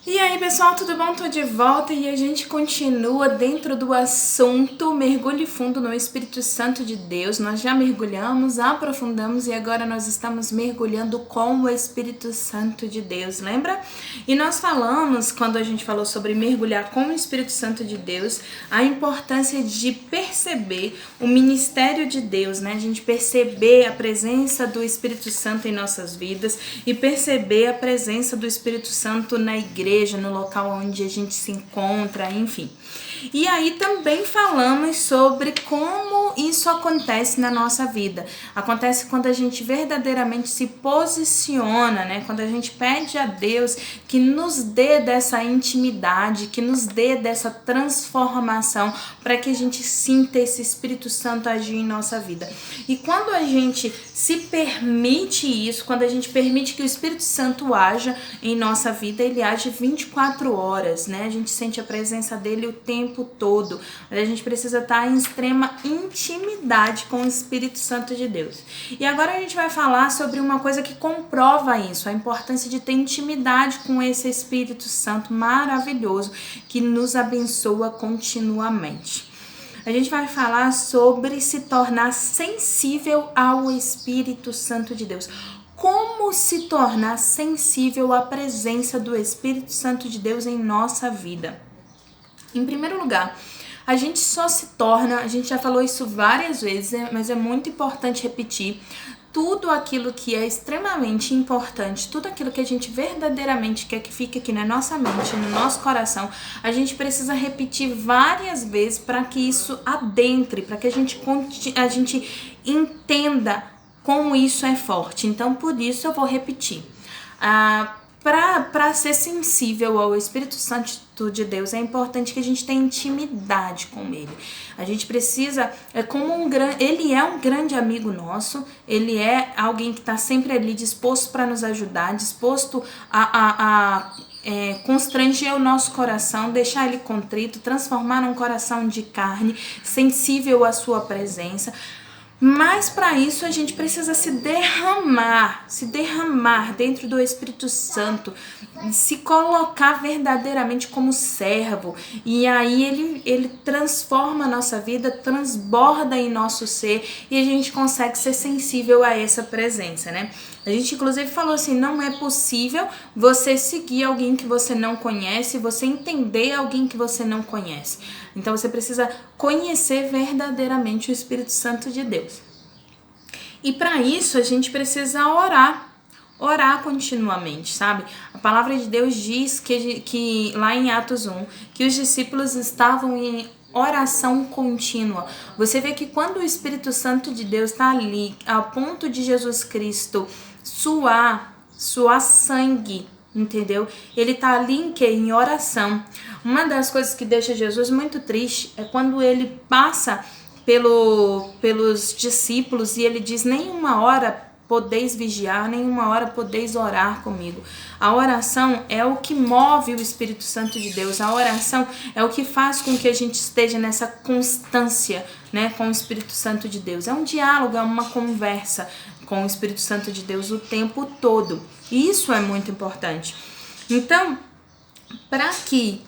E aí, pessoal, tudo bom? Tô de volta e a gente continua dentro do assunto Mergulhe Fundo no Espírito Santo de Deus. Nós já mergulhamos, aprofundamos e agora nós estamos mergulhando com o Espírito Santo de Deus, lembra? E nós falamos, quando a gente falou sobre mergulhar com o Espírito Santo de Deus, a importância de perceber o ministério de Deus, né? A gente perceber a presença do Espírito Santo em nossas vidas e perceber a presença do Espírito Santo na igreja, no local onde a gente se encontra, enfim. E aí também falamos sobre como isso acontece na nossa vida. Acontece quando a gente verdadeiramente se posiciona, né? Quando a gente pede a Deus que nos dê dessa intimidade, que nos dê dessa transformação para que a gente sinta esse Espírito Santo agir em nossa vida. E quando a gente se permite isso, quando a gente permite que o Espírito Santo haja em nossa vida, ele age 24 horas, né? A gente sente a presença dele o tempo todo. Mas a gente precisa estar em extrema intimidade com o Espírito Santo de Deus. E agora a gente vai falar sobre uma coisa que comprova isso, a importância de ter intimidade com esse Espírito Santo maravilhoso que nos abençoa continuamente. A gente vai falar sobre se tornar sensível ao Espírito Santo de Deus. Como se tornar sensível à presença do Espírito Santo de Deus em nossa vida? Em primeiro lugar, a gente só se torna, a gente já falou isso várias vezes, mas é muito importante repetir, tudo aquilo que é extremamente importante, tudo aquilo que a gente verdadeiramente quer que fique aqui na nossa mente, no nosso coração, a gente precisa repetir várias vezes para que isso adentre, para que a gente entenda como isso é forte. Então, por isso eu vou repetir. Para ser sensível ao Espírito Santo de Deus, é importante que a gente tenha intimidade com Ele. A gente precisa, Ele é um grande amigo nosso, Ele é alguém que está sempre ali disposto para nos ajudar, disposto a constranger o nosso coração, deixar ele contrito, transformar num coração de carne, sensível à sua presença. Mas para isso a gente precisa se derramar dentro do Espírito Santo, se colocar verdadeiramente como servo. E aí ele transforma a nossa vida, transborda em nosso ser e a gente consegue ser sensível a essa presença, né? A gente inclusive falou assim, não é possível você seguir alguém que você não conhece, você entender alguém que você não conhece. Então você precisa conhecer verdadeiramente o Espírito Santo de Deus. E para isso a gente precisa orar continuamente, sabe? A palavra de Deus diz que lá em Atos 1, que os discípulos estavam em oração contínua. Você vê que quando o Espírito Santo de Deus está ali, ao ponto de Jesus Cristo suar sangue, entendeu? Ele tá ali em quê? Em oração. Uma das coisas que deixa Jesus muito triste é quando ele passa pelos discípulos e ele diz, nenhuma hora podeis vigiar, nenhuma hora podeis orar comigo. A oração é o que move o Espírito Santo de Deus. A oração é o que faz com que a gente esteja nessa constância, né, com o Espírito Santo de Deus. É um diálogo, é uma conversa com o Espírito Santo de Deus o tempo todo. E isso é muito importante. Então, para que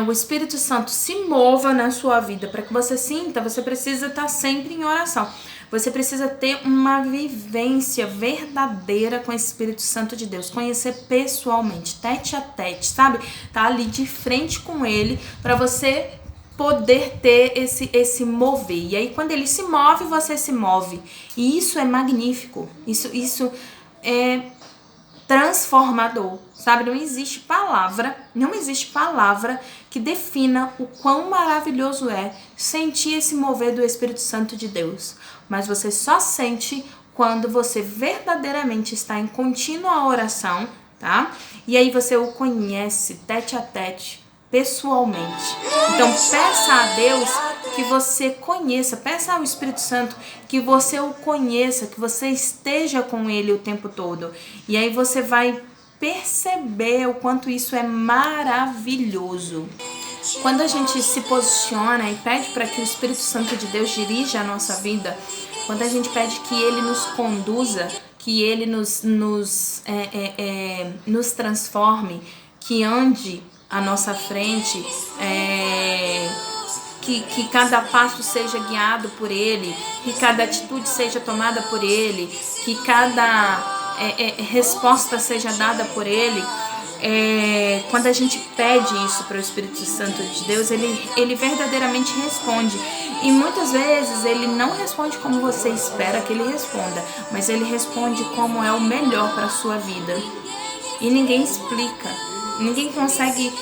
o Espírito Santo se mova na sua vida, para que você sinta, você precisa estar sempre em oração. Você precisa ter uma vivência verdadeira com esse Espírito Santo de Deus, conhecer pessoalmente, tete a tete, sabe? Tá ali de frente com ele para você poder ter esse mover. E aí quando ele se move, você se move. E isso é magnífico. Isso é transformador, sabe? Não existe palavra que defina o quão maravilhoso é sentir esse mover do Espírito Santo de Deus. Mas você só sente quando você verdadeiramente está em contínua oração, tá? E aí você o conhece tete a tete, pessoalmente. Então peça a Deus que você conheça, peça ao Espírito Santo que você o conheça, que você esteja com ele o tempo todo. E aí você vai perceber o quanto isso é maravilhoso. Quando a gente se posiciona e pede para que o Espírito Santo de Deus dirija a nossa vida, quando a gente pede que ele nos conduza, que ele nos transforme, que ande à nossa frente, que cada passo seja guiado por Ele, que cada atitude seja tomada por Ele, que cada resposta seja dada por Ele. Quando a gente pede isso para o Espírito Santo de Deus, ele verdadeiramente responde. E muitas vezes ele não responde como você espera que ele responda, mas ele responde como é o melhor para a sua vida. E ninguém explica, ninguém consegue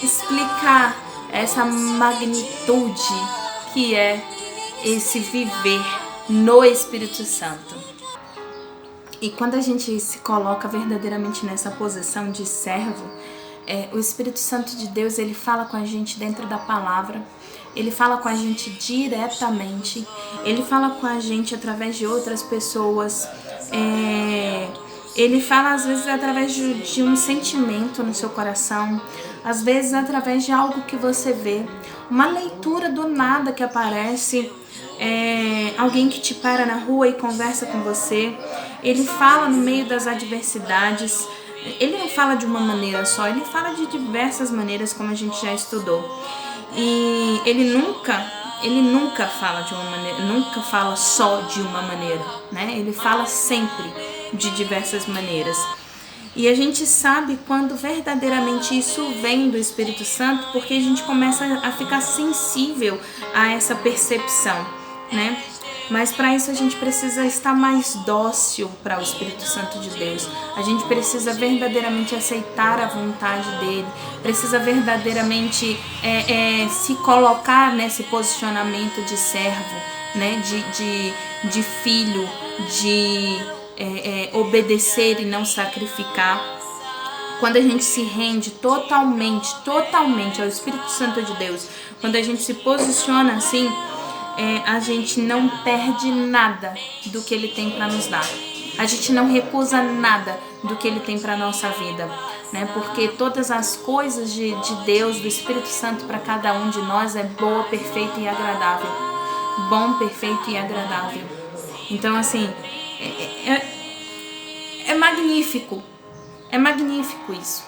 explicar essa magnitude que é esse viver no Espírito Santo. E quando a gente se coloca verdadeiramente nessa posição de servo, o Espírito Santo de Deus, ele fala com a gente dentro da palavra, ele fala com a gente diretamente, ele fala com a gente através de outras pessoas, ele fala às vezes através de um sentimento no seu coração, às vezes através de algo que você vê, uma leitura do nada que aparece, alguém que te para na rua e conversa com você. Ele fala no meio das adversidades. Ele não fala de uma maneira só, ele fala de diversas maneiras, como a gente já estudou. E ele nunca fala de uma maneira, nunca fala só de uma maneira, né? Ele fala sempre de diversas maneiras. E a gente sabe quando verdadeiramente isso vem do Espírito Santo, porque a gente começa a ficar sensível a essa percepção, né? Mas para isso a gente precisa estar mais dócil para o Espírito Santo de Deus. A gente precisa verdadeiramente aceitar a vontade dele, precisa verdadeiramente se colocar nesse posicionamento de servo, né? de filho, de obedecer e não sacrificar. Quando a gente se rende totalmente ao Espírito Santo de Deus, quando a gente se posiciona assim, a gente não perde nada do que Ele tem para nos dar. A gente não recusa nada do que Ele tem para nossa vida, né? Porque todas as coisas de Deus, do Espírito Santo para cada um de nós é boa, perfeita e agradável. Bom, perfeito e agradável. Então, assim, é magnífico. É magnífico isso.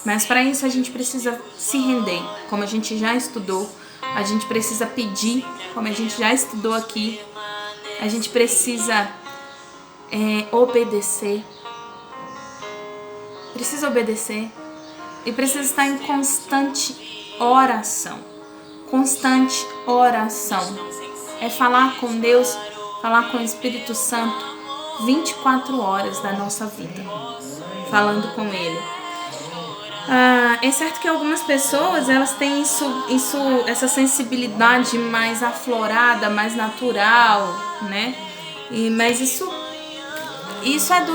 Mas para isso a gente precisa se render, como a gente já estudou. A gente precisa pedir, como a gente já estudou aqui. A gente precisa obedecer. Precisa obedecer. E precisa estar em constante oração. Constante oração. É falar com Deus, falar com o Espírito Santo 24 horas da nossa vida. Falando com Ele. É certo que algumas pessoas elas têm essa sensibilidade mais aflorada, mais natural, né? Mas isso é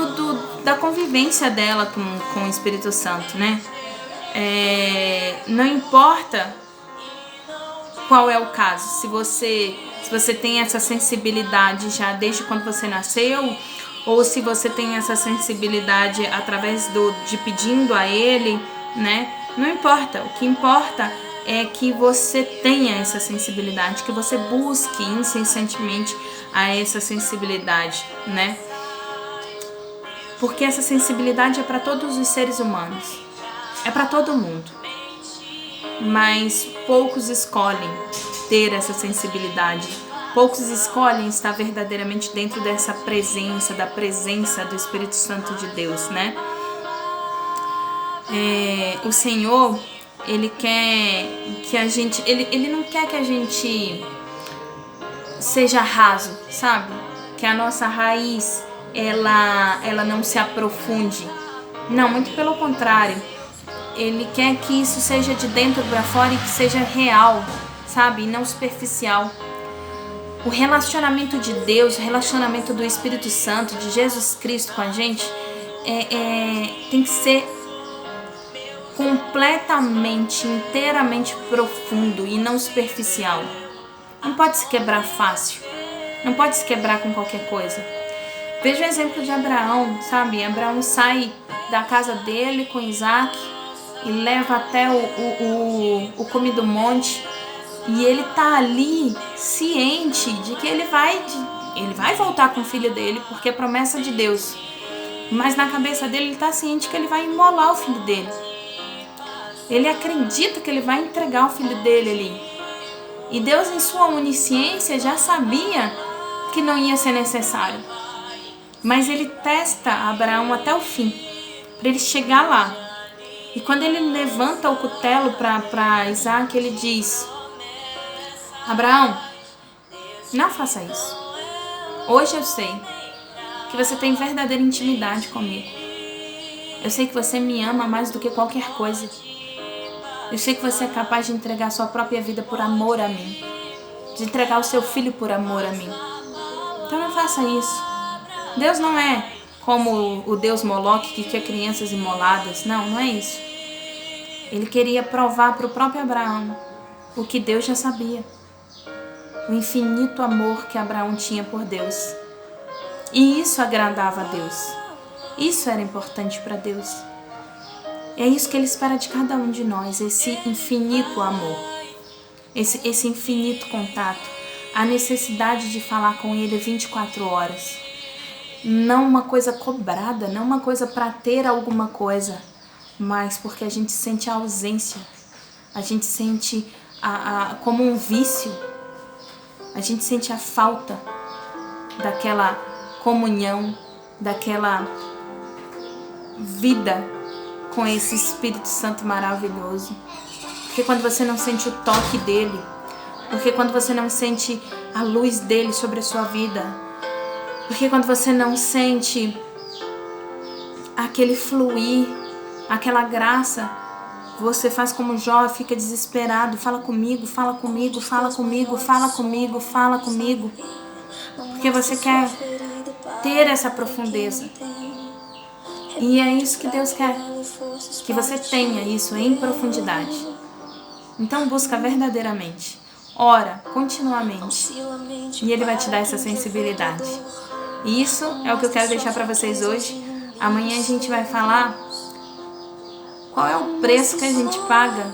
da convivência dela com o Espírito Santo, né? Não importa qual é o caso, se você tem essa sensibilidade já desde quando você nasceu, ou se você tem essa sensibilidade através de pedindo a Ele, né? Não importa. O que importa é que você tenha essa sensibilidade, que você busque incessantemente a essa sensibilidade, né? Porque essa sensibilidade é para todos os seres humanos, é para todo mundo. Mas poucos escolhem ter essa sensibilidade. Poucos escolhem estar verdadeiramente dentro dessa presença, da presença do Espírito Santo de Deus, né? O Senhor, Ele quer que a gente... Ele não quer que a gente seja raso, sabe? Que a nossa raiz, ela não se aprofunde. Não, muito pelo contrário. Ele quer que isso seja de dentro para fora e que seja real, sabe? E não superficial. O relacionamento de Deus, o relacionamento do Espírito Santo, de Jesus Cristo com a gente, tem que ser completamente, inteiramente profundo e não superficial. Não pode se quebrar fácil, não pode se quebrar com qualquer coisa. Veja o exemplo de Abraão, sabe? Abraão sai da casa dele com Isaac e leva até o cume do monte. E ele tá ali ciente de que ele vai voltar com o filho dele, porque é promessa de Deus. Mas na cabeça dele ele tá ciente que ele vai imolar o filho dele. Ele acredita que ele vai entregar o filho dele ali. E Deus, em sua onisciência, já sabia que não ia ser necessário. Mas ele testa Abraão até o fim, para ele chegar lá. E quando ele levanta o cutelo para Isaac, ele diz: Abraão, não faça isso. Hoje eu sei que você tem verdadeira intimidade comigo. Eu sei que você me ama mais do que qualquer coisa. Eu sei que você é capaz de entregar sua própria vida por amor a mim. De entregar o seu filho por amor a mim. Então não faça isso. Deus não é como o Deus Moloque que quer crianças imoladas. Não, não é isso. Ele queria provar para o próprio Abraão o que Deus já sabia. O infinito amor que Abraão tinha por Deus. E isso agradava a Deus. Isso era importante para Deus. É isso que Ele espera de cada um de nós, esse infinito amor, esse infinito contato, a necessidade de falar com Ele 24 horas. Não uma coisa cobrada, não uma coisa para ter alguma coisa, mas porque a gente sente a ausência, a gente sente como um vício, a gente sente a falta daquela comunhão, daquela vida com esse Espírito Santo maravilhoso. Porque quando você não sente o toque dele, porque quando você não sente a luz dele sobre a sua vida, porque quando você não sente aquele fluir, aquela graça, você faz como Jó, fica desesperado, fala comigo, fala comigo, fala comigo, fala comigo, fala comigo, porque você quer ter essa profundeza. E é isso que Deus quer, que você tenha isso em profundidade. Então busca verdadeiramente, ora continuamente, e Ele vai te dar essa sensibilidade. E isso é o que eu quero deixar para vocês hoje. Amanhã a gente vai falar qual é o preço que a gente paga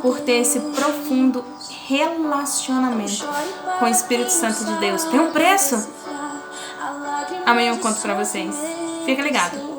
por ter esse profundo relacionamento com o Espírito Santo de Deus. Tem um preço? Amanhã eu conto para vocês. Fica ligado.